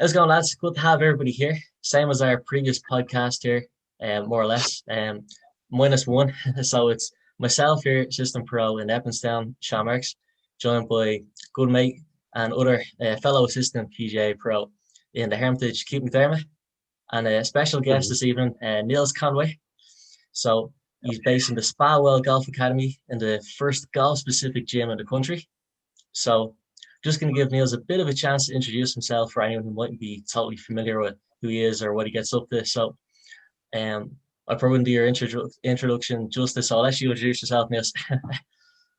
How's it going, lads? Good to have everybody here. Same as our previous podcast here, more or less. -1. So it's myself here, assistant pro in Evanstown, Seán Marks, joined by good mate and other fellow assistant PGA pro in the Hermitage, Keith McDermott, and a special guest this evening, Nils Conway. So he's based in the Spawell Golf Academy in the first golf-specific gym in the country. So just going to give Nils a bit of a chance to introduce himself for anyone who mightn't be totally familiar with who he is or what he gets up to. So I probably wouldn't do your introduction justice, so I'll let you introduce yourself, Nils.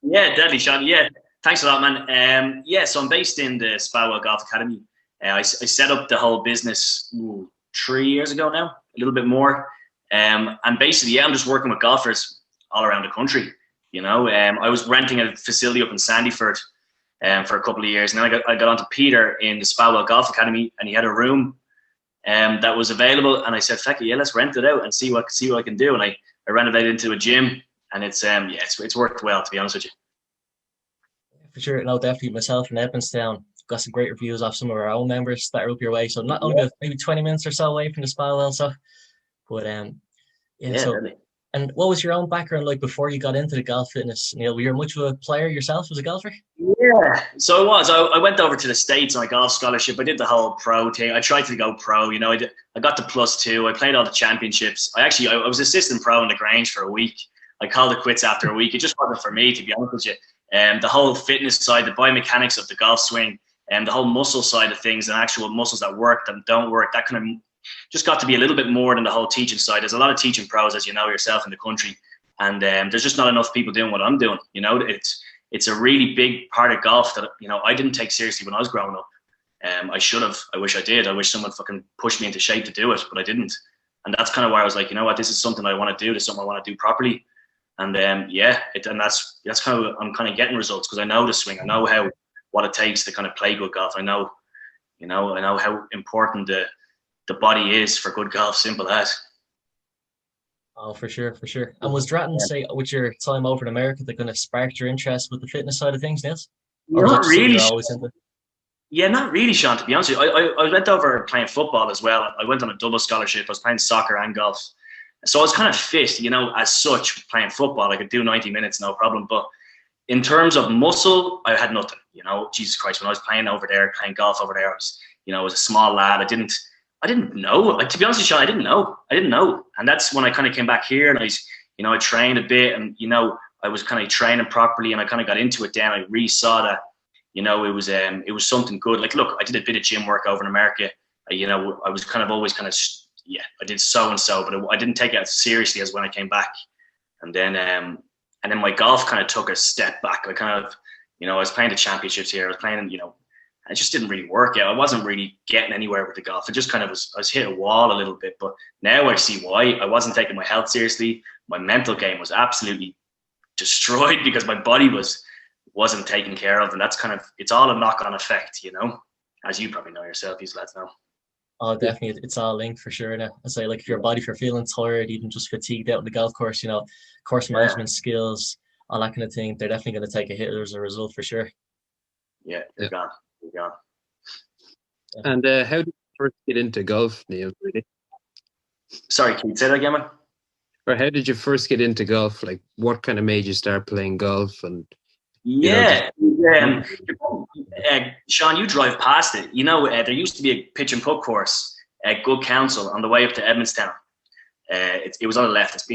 Yeah, deadly, Seán. Yeah, thanks a lot, man. So I'm based in the Spawell Golf Academy. I set up the whole business 3 years ago now, a little bit more. And basically, I'm just working with golfers all around the country. I was renting a facility up in Sandyford for a couple of years. And then I got onto Peter in the Spawell Golf Academy, and he had a room that was available. And I said, "Feck it, yeah, let's rent it out and see what I can do." And I renovated into a gym, and it's worked well, to be honest with you. For sure, no, definitely. Myself in Evanstown got some great reviews off some of our own members that are up your way. So not only maybe 20 minutes or so away from the Spawell, Really. And what was your own background like before you got into the golf fitness, Neil? Were you much of a player yourself as a golfer? Yeah, so I went over to the States on a golf scholarship. I did the whole pro thing. I tried to go pro. I got the +2. I played all the championships. I was assistant pro in the Grange for a week. I called it quits after a week. It just wasn't for me, to be honest with you. The whole fitness side, the biomechanics of the golf swing, and the whole muscle side of things, and actual muscles that work, that don't work, that kind of just got to be a little bit more than the whole teaching side. There's a lot of teaching pros, as you know yourself, in the country, and there's just not enough people doing what I'm doing. It's a really big part of golf that I didn't take seriously when I was growing up. I should have. I wish I did. I wish someone fucking pushed me into shape to do it, but I didn't. And that's kind of why I was like, you know what, this is something I want to do. This is something I want to do properly. And and that's kind of, I'm kind of getting results because I know the swing. I know what it takes to kind of play good golf. I know how important the body is for good golf. Simple as. Oh, for sure. And was Dratton, say, with your time over in America, that kind of sparked your interest with the fitness side of things, Nils? Not really. Yeah, not really, Seán, to be honest with you. I went over playing football as well. I went on a double scholarship. I was playing soccer and golf. So I was kind of fit, as such, playing football. I could do 90 minutes, no problem. But in terms of muscle, I had nothing. Jesus Christ, when I was playing golf over there, I was a small lad. I didn't know. To be honest with you, I didn't know. And that's when I kind of came back here, and I trained a bit, and I was kind of training properly, and I kind of got into it then. I really saw that, it was something good. Like, look, I did a bit of gym work over in America. I was kind of always kind of, I did so-and-so, but I didn't take it as seriously as when I came back. And then my golf kind of took a step back. I kind of, I was playing the championships here. I was playing, it just didn't really work out. I wasn't really getting anywhere with the golf. It just kind of I was hit a wall a little bit. But now I see why. I wasn't taking my health seriously. My mental game was absolutely destroyed because my body wasn't taken care of. And that's kind of, it's all a knock-on effect, as you probably know yourself, these lads know. Oh, definitely. It's all linked for sure. Now, I say, like, if you're feeling tired, even just fatigued out on the golf course, course management skills, all that kind of thing, they're definitely going to take a hit as a result for sure. Yeah, you're gone. And how did you first get into golf, Neil? Really? Sorry, can you say that again, man? Or how did you first get into golf? Like, what kind of made you start playing golf? And Seán, you drive past it. There used to be a pitch and putt course at Good Counsel on the way up to Edmonstown. It was on the left. It's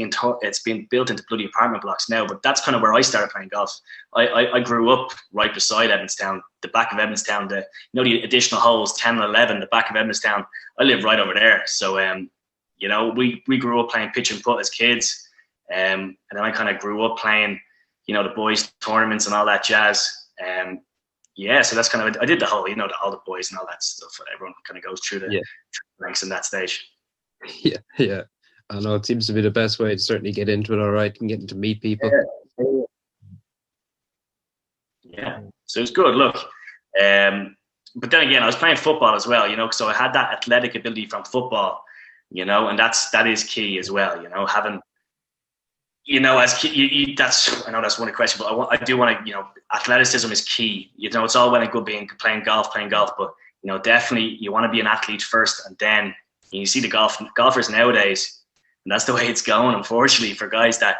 being built into bloody apartment blocks now, but that's kind of where I started playing golf. I grew up right beside Edmonstown, the back of Edmonstown, the additional holes, 10 and 11, the back of Edmonstown. I live right over there. So, we grew up playing pitch and putt as kids. And then I kind of grew up playing, the boys tournaments and all that jazz. So that's kind of, I did the whole, all the boys and all that stuff. Everyone kind of goes through the ranks in that stage. Yeah. I know it seems to be the best way to certainly get into it, all right, and getting to meet people. Yeah. So it was good. Look, but then again, I was playing football as well, so I had that athletic ability from football, and that is key as well, having, as that's, I know that's one question, but I do want to, athleticism is key. It's all well and good playing golf, but definitely you want to be an athlete first, and then you see the golfers nowadays, and that's the way it's going, unfortunately, for guys that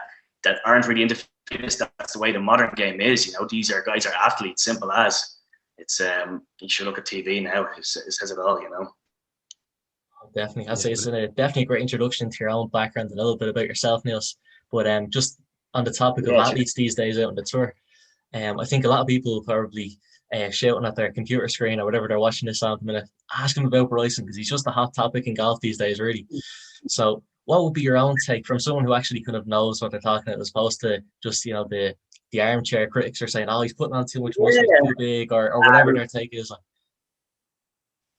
aren't really into fitness. That's the way the modern game is. These guys are athletes, simple as. It's you should look at TV now. It says it all. Definitely, I'd say it's definitely a great introduction to your own background and a little bit about yourself, Nils. But just on the topic of athletes these days out on the tour, I think a lot of people probably shouting at their computer screen or whatever they're watching this on at the minute, ask him about Bryson, because he's just a hot topic in golf these days, really. So what would be your own take from someone who actually kind of knows what they're talking about, as opposed to just, the armchair critics are saying, oh, he's putting on too much muscle, too big, or whatever their take is?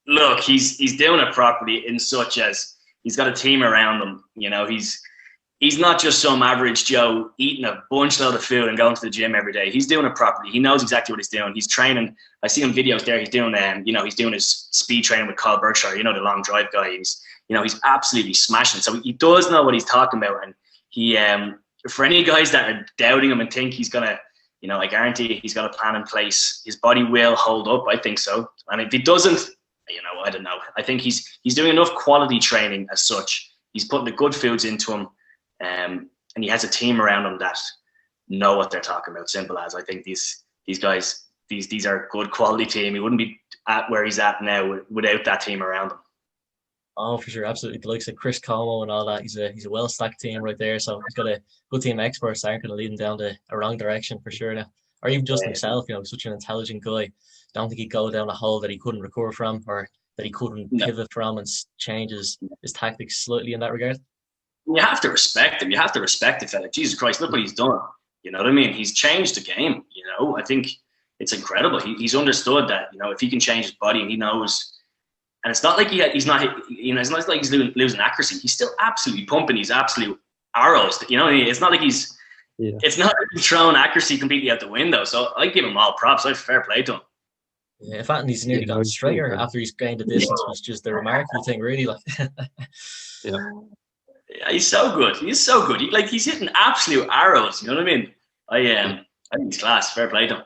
Look, he's doing it properly, in such as he's got a team around him. He's not just some average Joe eating a bunch load of food and going to the gym every day. He's doing it properly. He knows exactly what he's doing. He's training. I see him videos there. He's doing, he's doing his speed training with Carl Berkshire, the long drive guy. He's absolutely smashing. So he does know what he's talking about. And he, for any guys that are doubting him and think he's gonna, I guarantee he's got a plan in place. His body will hold up. I think so. And if he doesn't, I don't know. I think he's doing enough quality training as such. He's putting the good foods into him. And he has a team around him that know what they're talking about. Simple as. I think these guys, these are a good quality team. He wouldn't be at where he's at now without that team around him. Oh, for sure, absolutely. The likes of Chris Como and all that. He's a well stacked team right there. So he's got a good team of experts that aren't going to lead him down a wrong direction for sure. Now, or even just himself. Such an intelligent guy. Don't think he'd go down a hole that he couldn't recover from, or that he couldn't pivot from and change his tactics slightly in that regard. You have to respect him. You have to respect the fella. Jesus Christ, look what he's done. You know what I mean? He's changed the game. I think it's incredible. He's understood that, if he can change his body, and he knows. And it's not like he's not, it's not like he's losing accuracy. He's still absolutely pumping these absolute arrows. It's not like it's not like he's throwing accuracy completely out the window. So I give him all props. I have fair play to him. Yeah, in fact, he's nearly gone straighter after he's gained the distance, was just the remarkable thing, really. Yeah, he's so good. He's so good. He's hitting absolute arrows. You know what I mean? I think he's class. Fair play to him.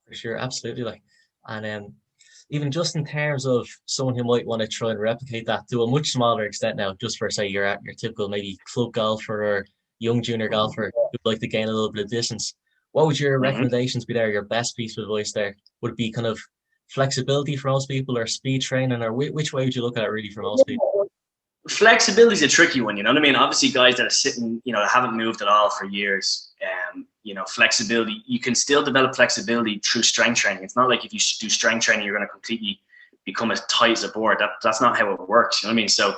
For sure, absolutely. And even just in terms of someone who might want to try and replicate that to a much smaller extent now, just for, say, your typical maybe club golfer or young junior golfer who'd like to gain a little bit of distance, what would your recommendations be there? Your best piece of advice there? Would it be kind of flexibility for most people, or speed training, or which way would you look at it really for most people? Flexibility is a tricky one, you know what I mean? Obviously, guys that are sitting, haven't moved at all for years, flexibility, you can still develop flexibility through strength training. It's not like if you do strength training, you're going to completely become as tight as a board. That's not how it works, you know what I mean? So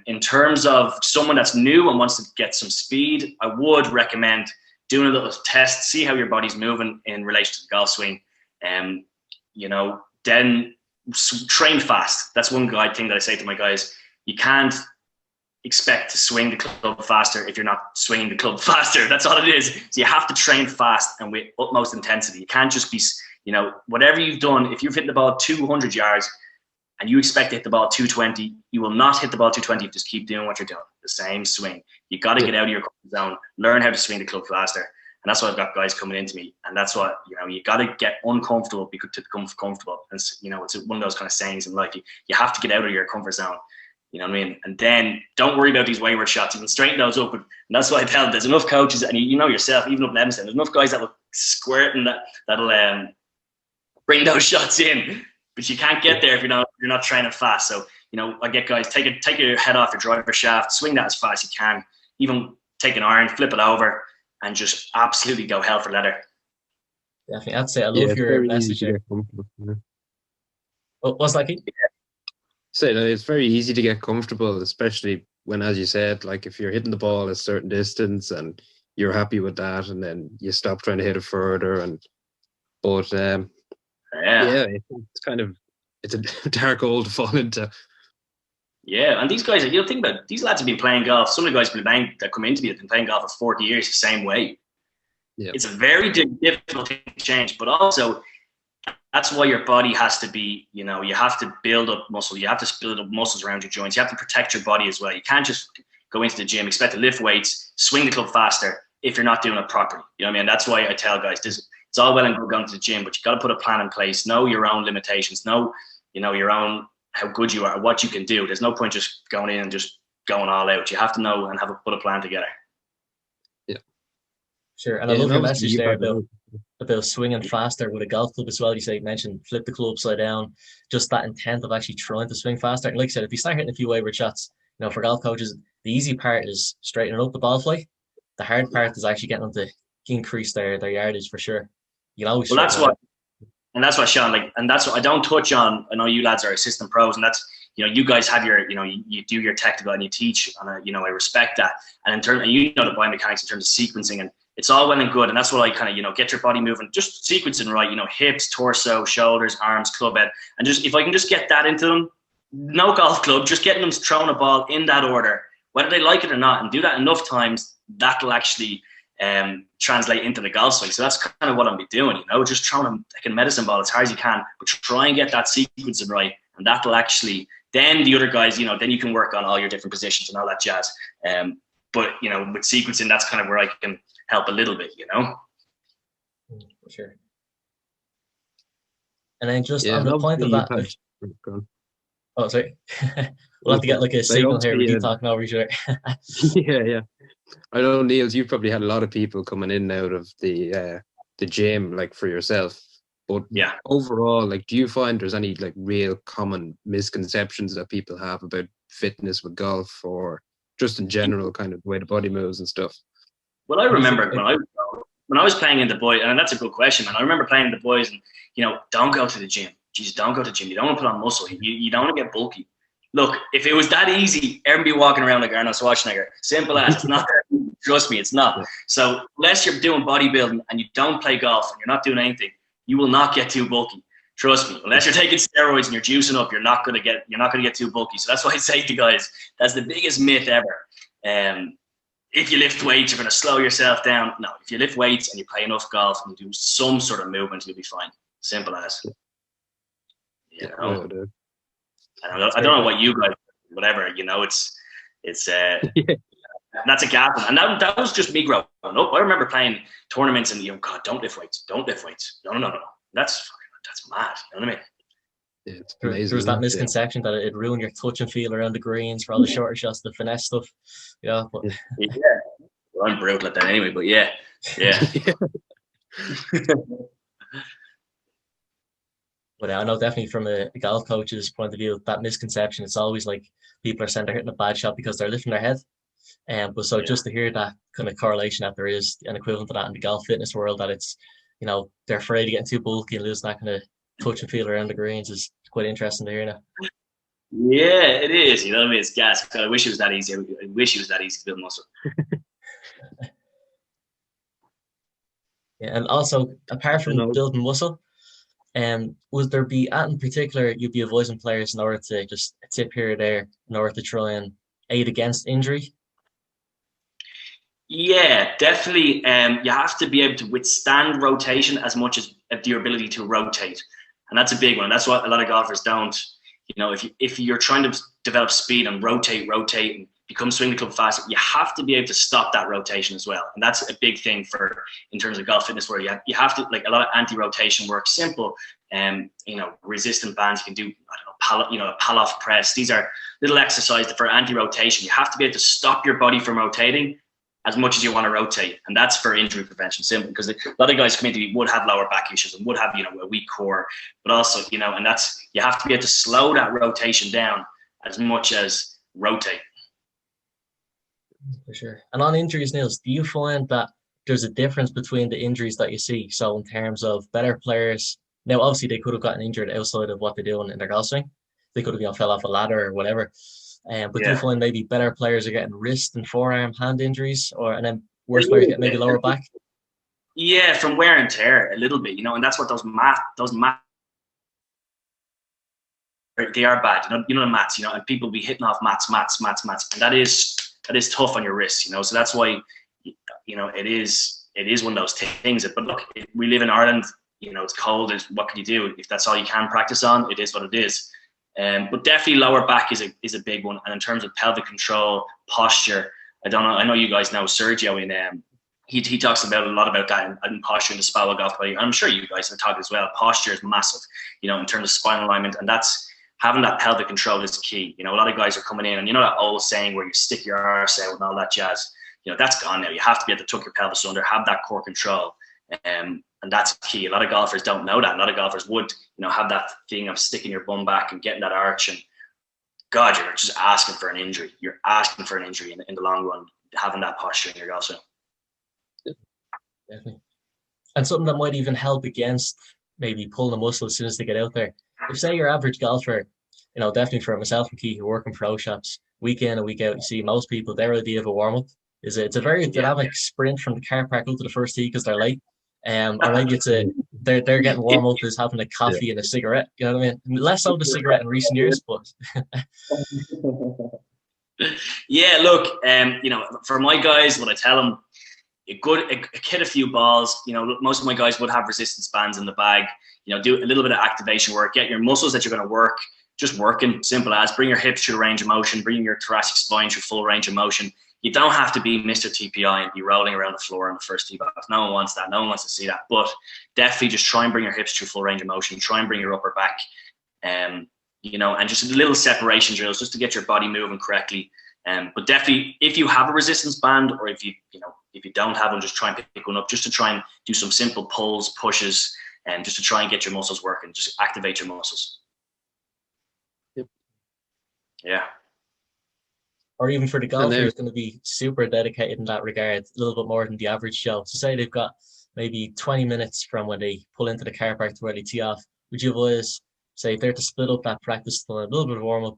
in terms of someone that's new and wants to get some speed, I would recommend doing a little test, see how your body's moving in relation to the golf swing. Then train fast. That's one thing that I say to my guys. You can't expect to swing the club faster if you're not swinging the club faster. That's all it is. So you have to train fast and with utmost intensity. You can't just be, whatever you've done, if you've hit the ball 200 yards and you expect to hit the ball 220, you will not hit the ball 220 if you just keep doing what you're doing, the same swing. You got to get out of your comfort zone, learn how to swing the club faster. And that's why I've got guys coming into me. And that's what, you got to get uncomfortable to become comfortable. And, it's one of those kind of sayings in life. You have to get out of your comfort zone. You know what I mean? And then don't worry about these wayward shots. You can straighten those up. And that's why I tell them there's enough coaches, and you know yourself, even up in Evanston, there's enough guys that will squirt and that'll bring those shots in. But you can't get there if you're not training fast. So, I get guys, take your head off your driver shaft, swing that as fast as you can. Even take an iron, flip it over, and just absolutely go hell for leather. Definitely. I'd say I love your message there. What's that, Keith? Yeah. So it's very easy to get comfortable, especially when, as you said, like if you're hitting the ball a certain distance and you're happy with that, and then you stop trying to hit it further. It's a dark hole to fall into. Yeah, and these guys, think about it, these lads have been playing golf. Some of the guys that come into me have been playing golf for 40 years the same way. Yeah. It's a very difficult thing to change, but also that's why your body has to be, you have to build up muscle. You have to build up muscles around your joints. You have to protect your body as well. You can't just go into the gym, expect to lift weights, swing the club faster if you're not doing it properly. You know what I mean? That's why I tell guys, it's all well and good going to the gym, but you got to put a plan in place, know your own limitations, know your own, how good you are, what you can do. There's no point just going in and just going all out. You have to know and put a plan together. Yeah. Sure. And I love your message there about swinging faster with a golf club as well. You mentioned flip the club upside down, just that intent of actually trying to swing faster. And like I said, if you start hitting a few wayward shots, for golf coaches, the easy part is straightening up the ball flight. The hard part is actually getting them to increase their yardage for sure. You can always. Well, that's what Seán, and that's what I don't touch on. I know you lads are assistant pros, and that's, you guys have your, you do your technical and you teach, and I respect that. And in terms, and the biomechanics in terms of sequencing, and it's all well and good. And that's what I kind of, get your body moving, just sequencing right, hips, torso, shoulders, arms, club head. And just, if I can just get that into them, no golf club, just getting them throwing a ball in that order, whether they like it or not, and do that enough times, that'll actually translate into the golf swing. So that's kind of what I'm doing, just throwing them like a medicine ball as hard as you can, but try and get that sequencing right. And that'll actually, then the other guys, then you can work on all your different positions and all that jazz. But, with sequencing, that's kind of where I can help a little bit, For sure. And then just on the point of that. Oh, sorry. We'll have to get like a signal here. We keep talking over each other. Yeah. I know, Niels, you've probably had a lot of people coming in and out of the gym, like for yourself. But yeah, overall, like, do you find there's any like real common misconceptions that people have about fitness with golf, or just in general, kind of the way the body moves and stuff? Well, I remember when I was playing in the boys, and that's a good question, man. I remember playing in the boys, and don't go to the gym. Jeez, don't go to the gym. You don't want to put on muscle. You don't want to get bulky. Look, if it was that easy, everybody walking around like Arnold Schwarzenegger. Simple as. It's not. Trust me, it's not. So unless you're doing bodybuilding and you don't play golf and you're not doing anything, you will not get too bulky. Trust me. Unless you're taking steroids and you're juicing up, you're not going to get too bulky. So that's why I say to guys, that's the biggest myth ever. If you lift weights, you're going to slow yourself down. No, if you lift weights and you play enough golf and you do some sort of movement, you'll be fine. Simple as. I don't know what you guys, whatever, it's that's a gap. And that was just me growing up. I remember playing tournaments and, God, don't lift weights. No. That's mad. You know what I mean? Yeah, it's amazing. There was that misconception that it'd ruin your touch and feel around the greens for all the shorter shots, the finesse stuff. Yeah. But. Yeah. Well, I'm brutal at that anyway, but yeah. But I know definitely from a golf coach's point of view, that misconception, it's always like people are saying they're hitting a bad shot because they're lifting their head. But just to hear that kind of correlation, that there is an equivalent to that in the golf fitness world, that it's, they're afraid of getting too bulky and losing that kind of touch and feel around the greens, is quite interesting to hear now. Yeah, it is. You know what I mean? It's gas. I wish it was that easy. I wish it was that easy to build muscle. Yeah, and also, apart from building muscle, would there be in particular you'd be advising players in order to just a tip here or there in order to try and aid against injury? Yeah, definitely. You have to be able to withstand rotation as much as your ability to rotate, and that's a big one. That's what a lot of golfers don't. If you're trying to develop speed and rotate and become swing the club faster, you have to be able to stop that rotation as well. And that's a big thing in terms of golf fitness, where you have to, like, a lot of anti-rotation work, simple, resistant bands. You can do, a pull-off press. These are little exercises for anti-rotation. You have to be able to stop your body from rotating as much as you want to rotate. And that's for injury prevention, simple, because a lot of guys come into would have lower back issues and would have, a weak core, but also, and that's, you have to be able to slow that rotation down as much as rotate. For sure. And on injuries, Nils, do you find that there's a difference between the injuries that you see? So in terms of better players, now obviously they could have gotten injured outside of what they're doing in their golf swing. They could have fell off a ladder or whatever. But do you find maybe better players are getting wrist and forearm, hand injuries, and then worse players get maybe lower back? Yeah, from wear and tear a little bit, and that's what those mats, they are bad. The mats, and people be hitting off mats, and that is tough on your wrists, So that's why, it is one of those things. But look, we live in Ireland, it's cold. What can you do? If that's all you can practice on, it is what it is. But definitely lower back is a big one. And in terms of pelvic control, posture, I don't know. I know you guys know Sergio he talks about a lot about that and posture in the Spalwa golf play. I'm sure you guys have talked as well. Posture is massive, you know, in terms of spinal alignment, and that's having that pelvic control is key. You know, a lot of guys are coming in, and you know that old saying where you stick your arse out and all that jazz. You know, that's gone now. You have to be able to tuck your pelvis under, have that core control, and that's key. A lot of golfers don't know that. A lot of golfers would, you know, have that thing of sticking your bum back and getting that arch, and God, you're just asking for an injury. You're asking for an injury in the long run, having that posture in your golf swing. Definitely. And something that might even help against maybe pulling the muscle as soon as they get out there. If say your average golfer, you know, definitely for myself and Keith, who work in pro shops week in and week out, you see most people, their idea of a warm-up is it's a very dynamic sprint from the car park out to the first tee because they're late. Or maybe it's they're getting warm up as having a coffee and a cigarette. You know what I mean? Less so the cigarette in recent years, but yeah. Look, you know, for my guys, what I tell them, hit a few balls. You know, most of my guys would have resistance bands in the bag. You know, do a little bit of activation work. Get your muscles that you're going to work. Just working, simple as bring your hips through range of motion, bring your thoracic spine through full range of motion. You don't have to be Mr. TPI and be rolling around the floor on the first tee box. No one wants that. No one wants to see that. But definitely just try and bring your hips through full range of motion. Try and bring your upper back, you know, and just little separation drills just to get your body moving correctly. But definitely, if you have a resistance band, or if you don't have one, just try and pick one up, just to try and do some simple pulls, pushes, and just to try and get your muscles working. Just activate your muscles. Yep. Yeah. Or even for the golfer who's going to be super dedicated in that regard, a little bit more than the average Joe. So say they've got maybe 20 minutes from when they pull into the car park to where they tee off. Would you advise, say, if they're to split up that practice time, a little bit of warm-up,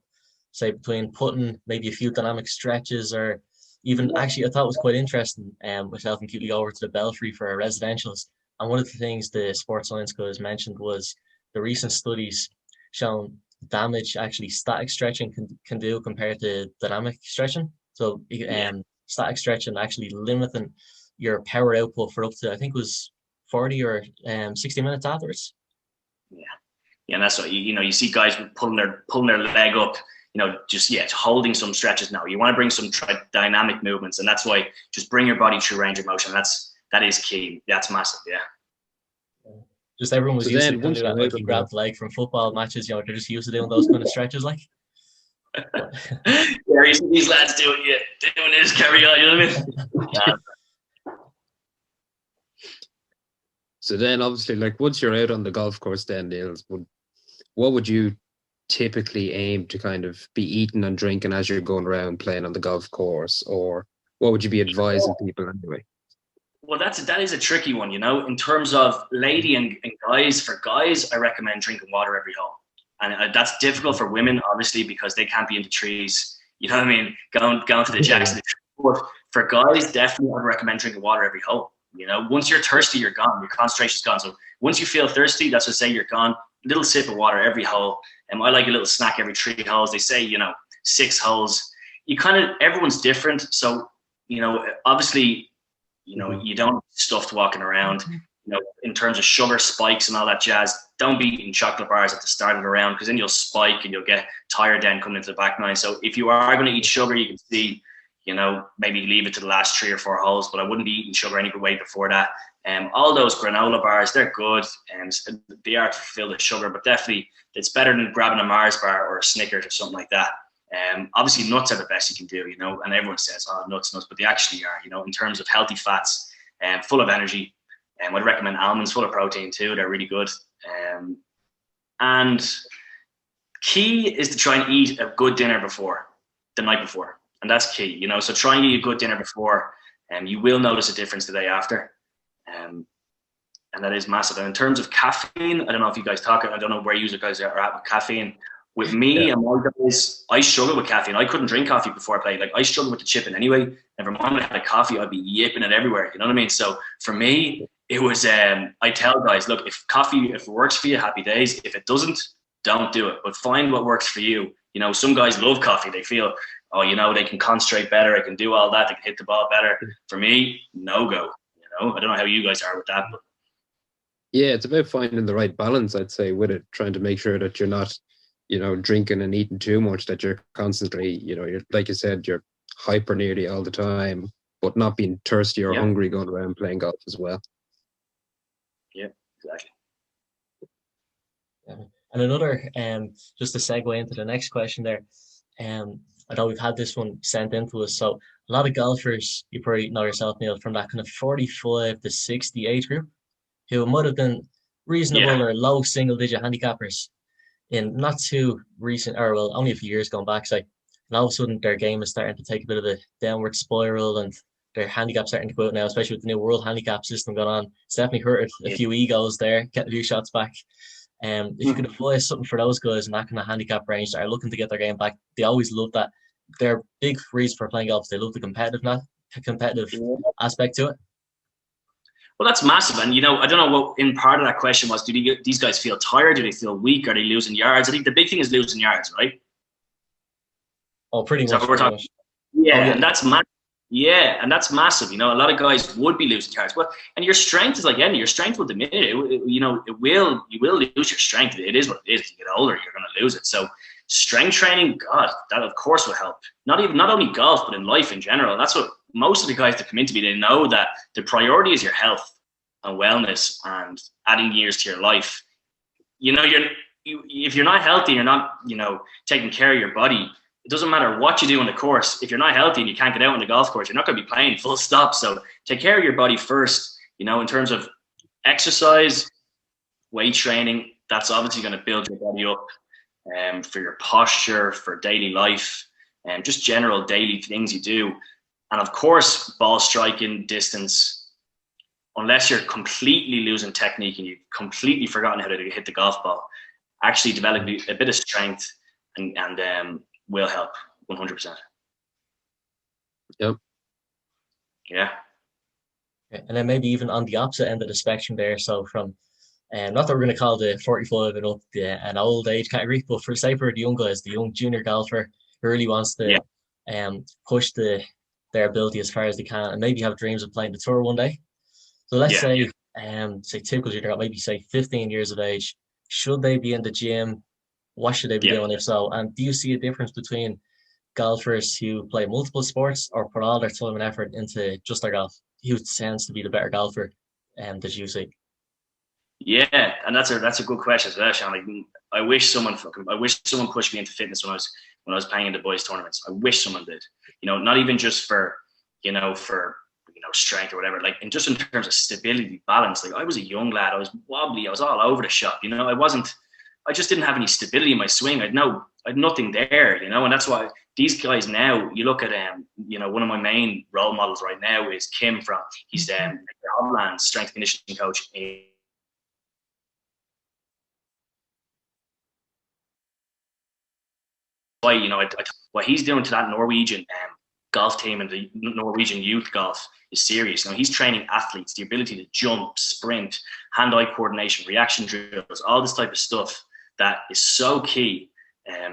say between putting maybe a few dynamic stretches, or even actually I thought it was quite interesting, myself and Keely over to the Belfry for our residentials. And one of the things the sports science guys mentioned was the recent studies showing damage actually static stretching can do compared to dynamic stretching. So static stretching actually limiting your power output for up to, I think it was 40 or 60 minutes afterwards. Yeah, and that's what you know. You see guys pulling their leg up, you know, just holding some stretches. Now you want to bring some dynamic movements, and that's why just bring your body through range of motion. That is key. That's massive. Yeah. Just everyone was used to do that, like you grab the leg from football matches, you know, they're just used to doing those kind of stretches, like. Yeah, these lads doing this, carry on, you know what I mean? So then, obviously, like once you're out on the golf course, then Nils, what would you typically aim to kind of be eating and drinking as you're going around playing on the golf course, or what would you be advising people anyway? Well, that is a tricky one, you know, in terms of lady and guys. For guys, I recommend drinking water every hole. And that's difficult for women, obviously, because they can't be in the trees. You know what I mean? Going to the jacks. But for guys, definitely I'd recommend drinking water every hole. You know, once you're thirsty, you're gone. Your concentration's gone. So once you feel thirsty, that's to say you're gone. A little sip of water every hole. And I like a little snack every 3 holes. They say, you know, 6 holes. Everyone's different. So, you know, obviously, you know, you don't have stuffed walking around. You know, in terms of sugar spikes and all that jazz, don't be eating chocolate bars at the start of the round, because then you'll spike and you'll get tired then coming into the back nine. So if you are going to eat sugar, you can see, you know, maybe leave it to the last 3 or 4 holes, but I wouldn't be eating sugar any way before that. All those granola bars, they're good, and they are filled with sugar, but definitely it's better than grabbing a Mars bar or a Snickers or something like that. Obviously nuts are the best you can do, you know, and everyone says, oh, nuts, but they actually are, you know, in terms of healthy fats, full of energy. I'd recommend almonds, full of protein too. They're really good. And key is to try and eat a good dinner the night before. And that's key, you know, so try and eat a good dinner before, and you will notice a difference the day after. And that is massive. And in terms of caffeine, I don't know if you guys talk, I don't know where you guys are at with caffeine. With me and my guys, I struggle with caffeine. I couldn't drink coffee before I played. Like, I struggle with the chipping anyway. Never mind, I had a coffee, I'd be yipping it everywhere. You know what I mean? So for me, it was, I tell guys, look, if it works for you, happy days. If it doesn't, don't do it. But find what works for you. You know, some guys love coffee. They feel, oh, you know, they can concentrate better. I can do all that. They can hit the ball better. For me, no go. You know, I don't know how you guys are with that. But yeah, it's about finding the right balance, I'd say, with it, trying to make sure that you're not, you know, drinking and eating too much, that you're constantly, you know, you're, like you said, you're hyper nearly all the time, but not being thirsty or hungry going around playing golf as well. Yeah, exactly. And another, just to segue into the next question there, I know we've had this one sent in to us. So a lot of golfers, you probably know yourself, Neil, from that kind of 45 to 60 age group, who might have been reasonable or low single-digit handicappers in not too recent, or well, only a few years going back. So and all of a sudden their game is starting to take a bit of a downward spiral, and their handicap starting to go out now, especially with the new world handicap system going on. It's definitely hurt a few egos there, getting a few shots back. If you could advise something for those guys in that kind of handicap range that are looking to get their game back, they always love that. Their big reason for playing golf, they love the competitive aspect to it. Well, that's massive. And, I don't know what in part of that question was, do these guys feel tired? Do they feel weak? Are they losing yards? I think the big thing is losing yards, right? Oh, pretty much. We're talking. Yeah, and that's massive. Yeah, and that's massive. A lot of guys would be losing yards. Well, and your strength is like any. Your strength will diminish. You will lose your strength. It is what it is. As you get older, you're going to lose it. So strength training, God, that of course will help. Not only golf, but in life in general. And that's what most of the guys that come into me, they know that the priority is your health and wellness and adding years to your life. If you're not healthy, you're not, taking care of your body. It doesn't matter what you do on the course. If you're not healthy and you can't get out on the golf course, you're not going to be playing, full stop. So take care of your body first, in terms of exercise, weight training. That's obviously going to build your body up for your posture, for daily life, and just general daily things you do. And of course, ball striking, distance, unless you're completely losing technique and you've completely forgotten how to hit the golf ball, actually develop a bit of strength and will help 100%. Yep. Yeah. And then maybe even on the opposite end of the spectrum there. So from, not that we're going to call the 45 and up an old age category, but for the young guys, the young junior golfer who really wants to push their ability as far as they can and maybe have dreams of playing the tour one day. So let's say typical junior, maybe say 15 years of age, should they be in the gym? What should they be doing if so? And do you see a difference between golfers who play multiple sports or put all their time and effort into just their golf? Who tends to be the better golfer that you see? Yeah, and that's a good question as well, Seán. Like, I wish someone pushed me into fitness when I was playing in the boys tournaments. I wish someone did. Not even just for strength or whatever. Like, and just in terms of stability, balance. Like, I was a young lad. I was wobbly. I was all over the shop. I just didn't have any stability in my swing. I had nothing there, and that's why these guys now, you look at one of my main role models right now is Kim he's the Hobland strength conditioning coach. What he's doing to that Norwegian golf team and the Norwegian youth golf is serious. He's training athletes, the ability to jump, sprint, hand-eye coordination, reaction drills, all this type of stuff that is so key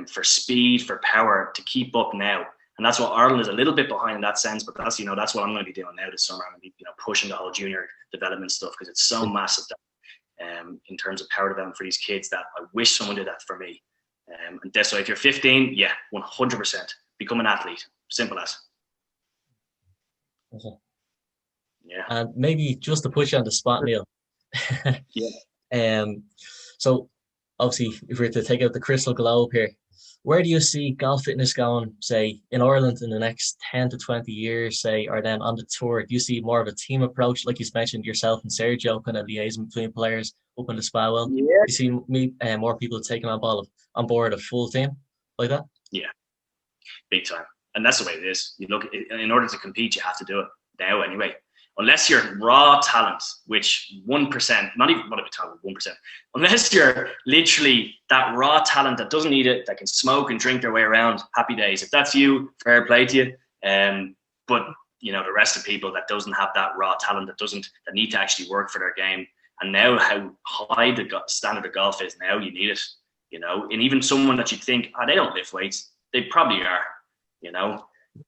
for speed, for power, to keep up now. And that's what Ireland is a little bit behind in that sense, but that's what I'm going to be doing now this summer. I'm going to be pushing the whole junior development stuff because it's so massive that, in terms of power development for these kids, that I wish someone did that for me. And so if you're 15, 100%, become an athlete. Simple as. Okay. Yeah. And maybe just to put you on the spot, Neil. So obviously, if we were to take out the crystal globe here, where do you see golf fitness going, say, in Ireland in the next 10 to 20 years, say, or then on the tour? Do you see more of a team approach, like you mentioned yourself and Sergio, kind of liaison between players up in the spa well? Yeah. Do you see more people taking on board a full team like that? Yeah, big time. And that's the way it is. You look, in order to compete, you have to do it now anyway. Unless you're raw talent, which 1%, not even what I'm talking about, 1%. Unless you're literally that raw talent that doesn't need it, that can smoke and drink their way around, happy days. If that's you, fair play to you. But the rest of people that doesn't have that raw talent, that need to actually work for their game. And now how high the standard of golf is now, you need it. And even someone that you'd think, they don't lift weights, they probably are.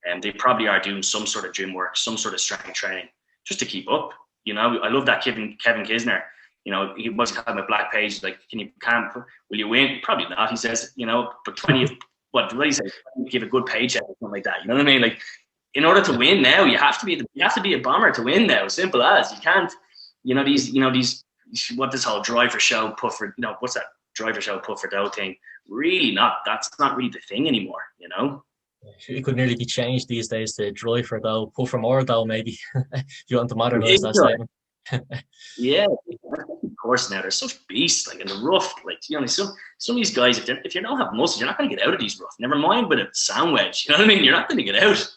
And they probably are doing some sort of gym work, some sort of strength training, just to keep up. I love that Kevin Kisner. He wasn't talking about black pages, like, will you win? Probably not, he says, but 20, what did he say? Give a good paycheck or something like that. You know what I mean? Like, in order to win now, you have to be a bomber to win now. Simple as. You can't, these what this whole drive for show, putt for, what's that drive for show, putt for dough thing? Really that's not really the thing anymore, It could nearly be changed these days to drive for dough, putt for more dough, maybe, if you want to modernize that statement. Yeah, of course. Now they're such beasts, like in the rough. Like some of these guys, if you don't have muscles, you're not going to get out of these rough. Never mind with a sound wedge. You know what I mean? You're not going to get out.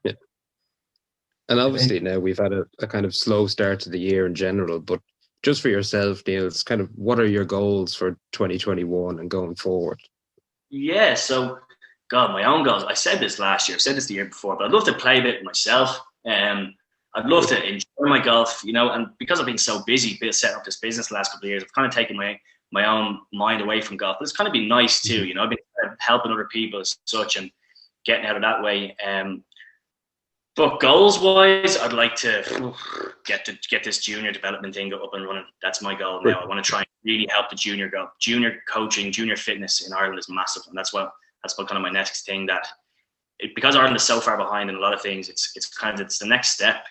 Yeah. And obviously now we've had a kind of slow start to the year in general, but just for yourself, Nils, kind of what are your goals for 2021 and going forward? Yeah. So, God, my own goals. I said this last year. I said this the year before, but I'd love to play a bit myself. I'd love to enjoy my golf, and because I've been so busy setting up this business the last couple of years, I've kind of taken my own mind away from golf. But it's kind of been nice too, I've been helping other people as such and getting out of that way. But goals-wise, I'd like to get this junior development thing up and running. That's my goal now. I want to try and really help the junior go. Junior coaching, junior fitness in Ireland is massive, and that's what kind of my next thing because Ireland is so far behind in a lot of things, it's the next step.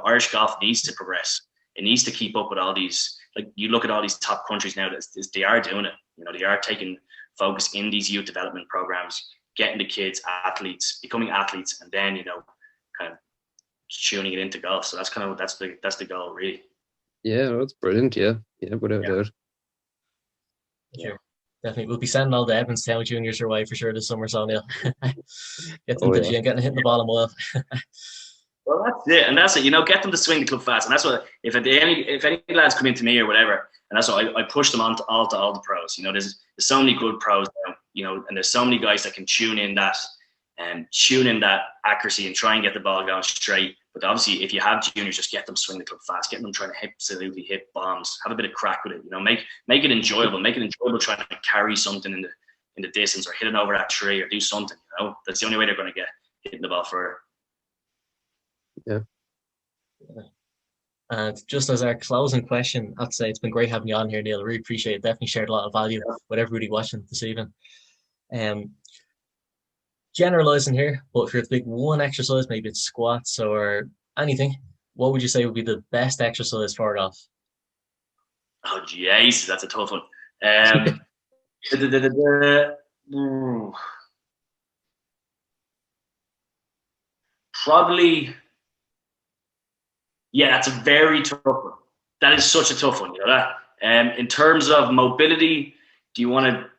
Irish golf needs to progress. It needs to keep up with all these. Like you look at all these top countries now, they are doing it. They are taking focus in these youth development programs, getting the kids athletes, becoming athletes, and then kind of tuning it into golf. So that's the goal, really. Yeah, that's brilliant. Yeah, without doubt. Yeah. Definitely. We'll be sending all the Evanstown juniors your way for sure this summer, so Neil. Get them to the gym, hitting the ball a mile. Well, that's it. And that's it. Get them to swing the club fast. And that's what, if any lads come into me or whatever, and that's what I push them on to all the pros. There's so many good pros now, and there's so many guys that can tune in that accuracy and try and get the ball going straight. But obviously, if you have juniors, just get them swing the club fast, get them trying to absolutely hit bombs, have a bit of crack with it. Make it enjoyable. Make it enjoyable trying to carry something in the distance or hit it over that tree or do something. That's the only way they're going to get hitting the ball further. Yeah. And just as our closing question, I'd say it's been great having you on here, Neil. I really appreciate it. Definitely shared a lot of value with everybody watching this evening. Generalizing here, but if you're to pick one exercise, maybe it's squats or anything, what would you say would be the best exercise for golf? Oh, Jesus, that's a tough one. Probably, yeah, that's a very tough one. That is such a tough one, that. In terms of mobility, do you want to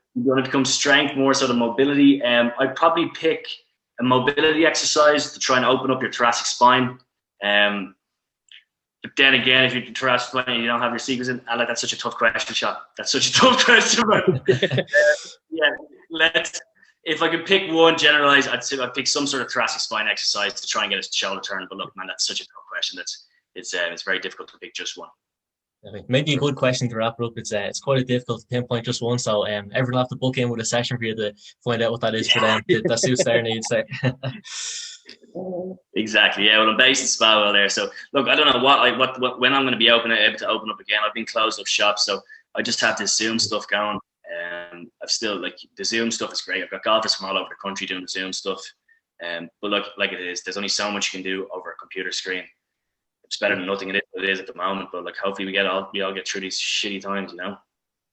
become strength more so than mobility? I'd probably pick a mobility exercise to try and open up your thoracic spine. But then again, if you're thoracic spine and you don't have your secrets in, that's such a tough question, Seán. That's such a tough question. If I could pick one generalized, I'd pick some sort of thoracic spine exercise to try and get a shoulder turn. But look, man, that's such a tough question. It's very difficult to pick just one. Maybe a good question to wrap it up. It's quite difficult to pinpoint just one, so everyone will have to book in with a session for you to find out what that is for them. That suits their needs there. Exactly. Yeah. Well, I'm based in Spalwell there, so look, I don't know what when I'm going to be able to open up again. I've been closed up shop, so I just have this Zoom stuff going. I've still the Zoom stuff is great. I've got golfers from all over the country doing the Zoom stuff. But look, like it is, there's only so much you can do over a computer screen. It's better than nothing. It is at the moment, but hopefully we all get through these shitty times,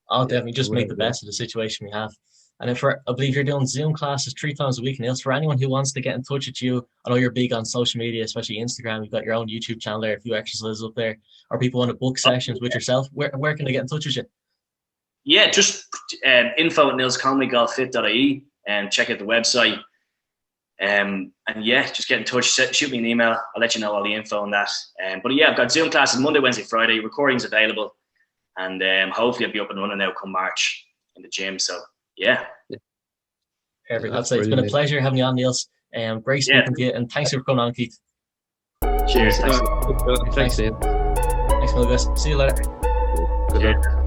I'll definitely just make the best of the situation we have. And I believe you're doing Zoom classes 3 times a week, Nils. For anyone who wants to get in touch with you, I know you're big on social media, especially Instagram. You've got your own YouTube channel there, a few exercises up there, or people want to book sessions with yourself. Where can they get in touch with you? Yeah, just info at nilsconwaygolffit.ie and check out the website. And yeah, just get in touch, shoot me an email. I'll let you know all the info on that. But yeah, I've got Zoom classes Monday, Wednesday, Friday. Recordings available, and hopefully I'll be up and running now come March in the gym. So yeah. Perfect. It's been a pleasure having you on, Nils. Great speaking to you, and thanks for coming on, Keith. Cheers. Thanks, Ian. Thanks, guys. See you later. Good luck.